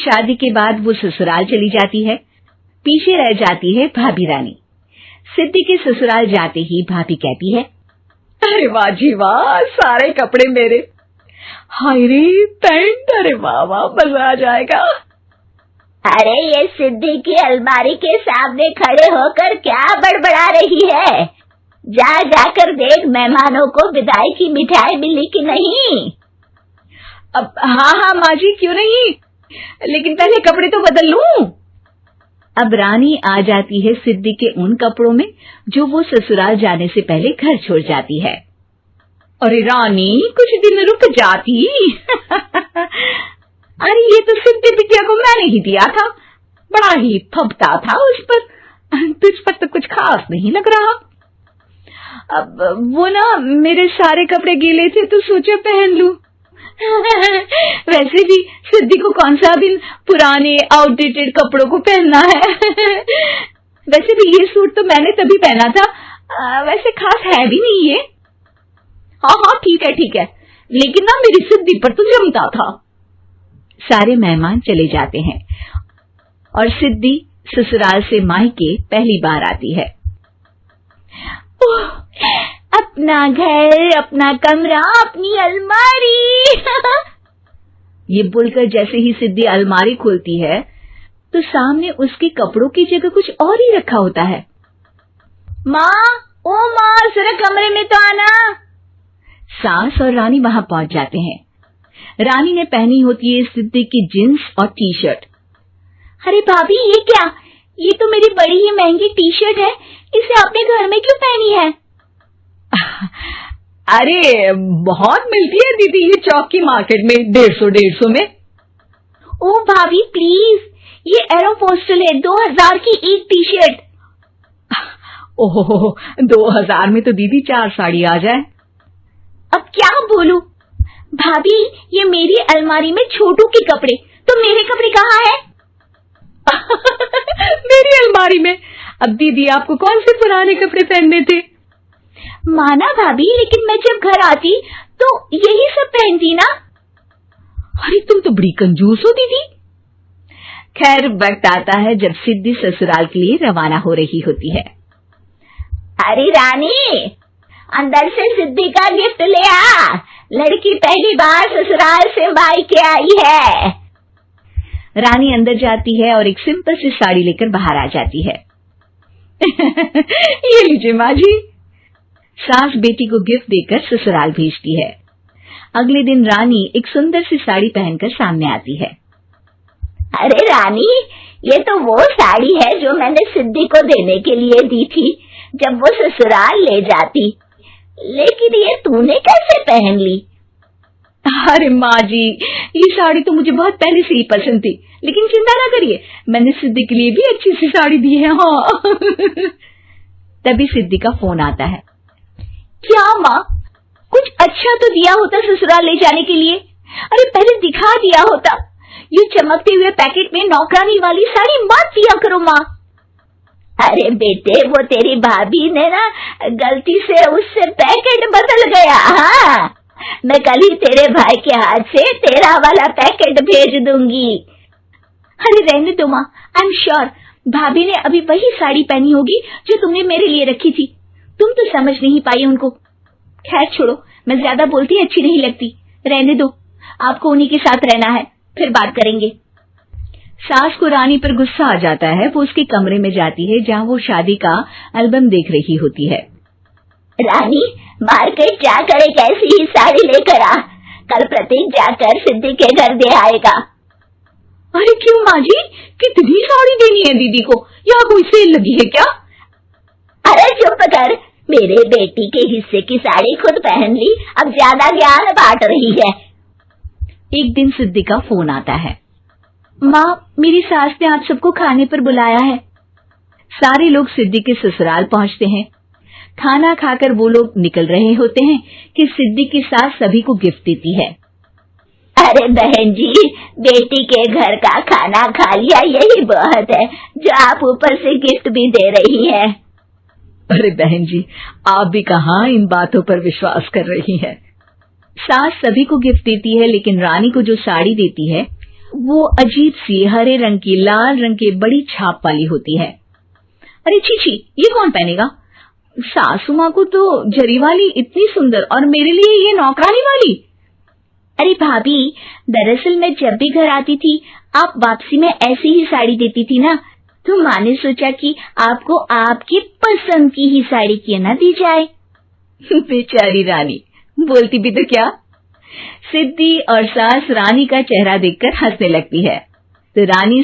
शादी के बाद वो ससुराल चली जाती है। पीछे रह जाती है भाभी रानी। सिद्धि के ससुराल जाते ही भाभी कहती है, अरे वाह जी वाह, सारे कपड़े मेरे। हाय रे पैंट, अरे वाह वाह, मजा आ जाएगा। अरे ये सिद्धि की अलमारी के सामने खड़े होकर क्या बड़बड़ा रही है? जाकर देख मेहमानों को विदाई की मिठाई मिली कि नहीं। अब हाँ माँ जी, क्यों नहीं, लेकिन पहले कपड़े तो बदल लूं। अब रानी आ जाती है सिद्धि के उन कपड़ों में जो वो ससुराल जाने से पहले घर छोड़ जाती है। अरे रानी, कुछ दिन रुक जाती। अरे ये तो सिद्धि बिटिया को मैंने ही दिया था, बड़ा ही फबता था उस पर, तुझ पर तो कुछ खास नहीं लग रहा। अब वो ना मेरे सारे कपड़े गीले थे तो सोचा पहन लूं। वैसे भी सिद्धि को कौन सा दिन पुराने आउटडेटेड कपड़ों को पहनना है। वैसे भी ये सूट तो मैंने तभी पहना था, वैसे खास है भी नहीं ये। हाँ ठीक है, लेकिन ना मेरी सिद्धि पर तो जमता था। सारे मेहमान चले जाते हैं और सिद्धि ससुराल से मायके पहली बार आती है। अपना घर, अपना कमरा, अपनी अलमारी। ये बोलकर जैसे ही सिद्धि अलमारी खोलती है तो सामने उसके कपड़ों की जगह कुछ और ही रखा होता है। ओ माँ, जरा कमरे में तो आना। सास और रानी वहां पहुंच जाते हैं। रानी ने पहनी होती है सिद्धि की जींस और टी शर्ट। अरे भाभी, ये क्या? ये तो मेरी बड़ी ही महंगी टी शर्ट है, इसे आपने घर में क्यों पहनी है? अरे बहुत मिलती है दीदी ये चौक की मार्केट में, 150 में। ओ भाभी प्लीज, ये एरोपोस्टल है, 2000 की एक टी शर्ट। ओहो, 2000 में तो दीदी 4 साड़ी आ जाए। अब क्या बोलूं भाभी, ये मेरी अलमारी में छोटू के कपड़े, तो मेरे कपड़े कहाँ हैं? मेरी अलमारी में। अब दीदी आपको कौन से पुराने कपड़े पहनने थे? माना भाभी, लेकिन मैं जब घर आती तो यही सब पहनती ना। अरे तुम तो बड़ी कंजूस हो दीदी। खैर, वक्त आता है जब सिद्धि ससुराल के लिए रवाना हो रही होती है। अरे रानी, अंदर से सिद्धि का गिफ्ट ले आ, लड़की पहली बार ससुराल से मायके आई है। रानी अंदर जाती है और एक सिंपल सी साड़ी लेकर बाहर आ जाती है। ये लीजिए माँ जी। सास बेटी को गिफ्ट देकर ससुराल भेजती है। अगले दिन रानी एक सुंदर सी साड़ी पहनकर सामने आती है। अरे रानी, ये तो वो साड़ी है जो मैंने सिद्धि को देने के लिए दी थी जब वो ससुराल ले जाती, लेकिन ये तूने कैसे पहन ली? अरे माँ जी, ये साड़ी तो मुझे बहुत पहले से ही पसंद थी, लेकिन चिंता ना करिए, मैंने सिद्धि के लिए भी अच्छी सी साड़ी दी है। हाँ। तभी सिद्धि का फोन आता है। क्या माँ, कुछ अच्छा तो दिया होता ससुराल ले जाने के लिए। अरे पहले दिखा दिया होता। ये चमकते हुए पैकेट में नौकरानी वाली साड़ी मत दिया करो माँ। अरे बेटे, वो तेरी भाभी ने ना गलती से उससे पैकेट बदल गया। हाँ, मैं कल ही तेरे भाई के हाथ से तेरा वाला पैकेट भेज दूंगी। अरे रहने दो माँ, आई एम श्योर भाभी ने अभी वही साड़ी पहनी होगी जो तुमने मेरे लिए रखी थी। तुम तो समझ नहीं पाई उनको। खैर छोड़ो, मैं ज्यादा बोलती अच्छी नहीं लगती, रहने दो, आपको उन्हीं के साथ रहना है, फिर बात करेंगे। सास को रानी पर गुस्सा आ जाता है। वो उसके कमरे में जाती है जहाँ वो शादी का एल्बम देख रही होती है। रानी, मार्केट जाकर एक ऐसी ही साड़ी लेकर आ, कल प्रतीक जाकर सिद्धि के घर दे आएगा। अरे क्यों माँ जी, कितनी साड़ी देनी है दीदी को? यहाँ कोई सेल लगी है क्या? अरे चुप कर, मेरे बेटी के हिस्से की साड़ी खुद पहन ली, अब ज्यादा ज्ञान बांट रही है। एक दिन सिद्धि का फोन आता है। माँ, मेरी सास ने आप सबको खाने पर बुलाया है। सारे लोग सिद्धि के ससुराल पहुँचते हैं। खाना खाकर वो लोग निकल रहे होते हैं कि सिद्धि की सास सभी को गिफ्ट देती है। अरे बहन जी, बेटी के घर का खाना खा लिया, यही बहुत है, जो आप ऊपर से गिफ्ट भी दे रही है। अरे बहन जी, आप भी कहाँ इन बातों पर विश्वास कर रही हैं। सास सभी को गिफ्ट देती है, लेकिन रानी को जो साड़ी देती है वो अजीब सी हरे रंग की लाल रंग के बड़ी छाप वाली होती है। अरे छी, ये कौन पहनेगा? सासू माँ को तो जरी वाली इतनी सुंदर और मेरे लिए ये नौकरानी वाली। अरे भाभी, दरअसल मैं जब भी घर आती थी आप वापसी में ऐसी ही साड़ी देती थी ना, तो माँ ने सोचा कि आपको आपकी पसंद की ही साड़ी क्यों ना दी जाए। बेचारी रानी, बोलती भी तो क्या। सिद्धि और सास रानी का चेहरा देखकर हंसने लगती है तो रानी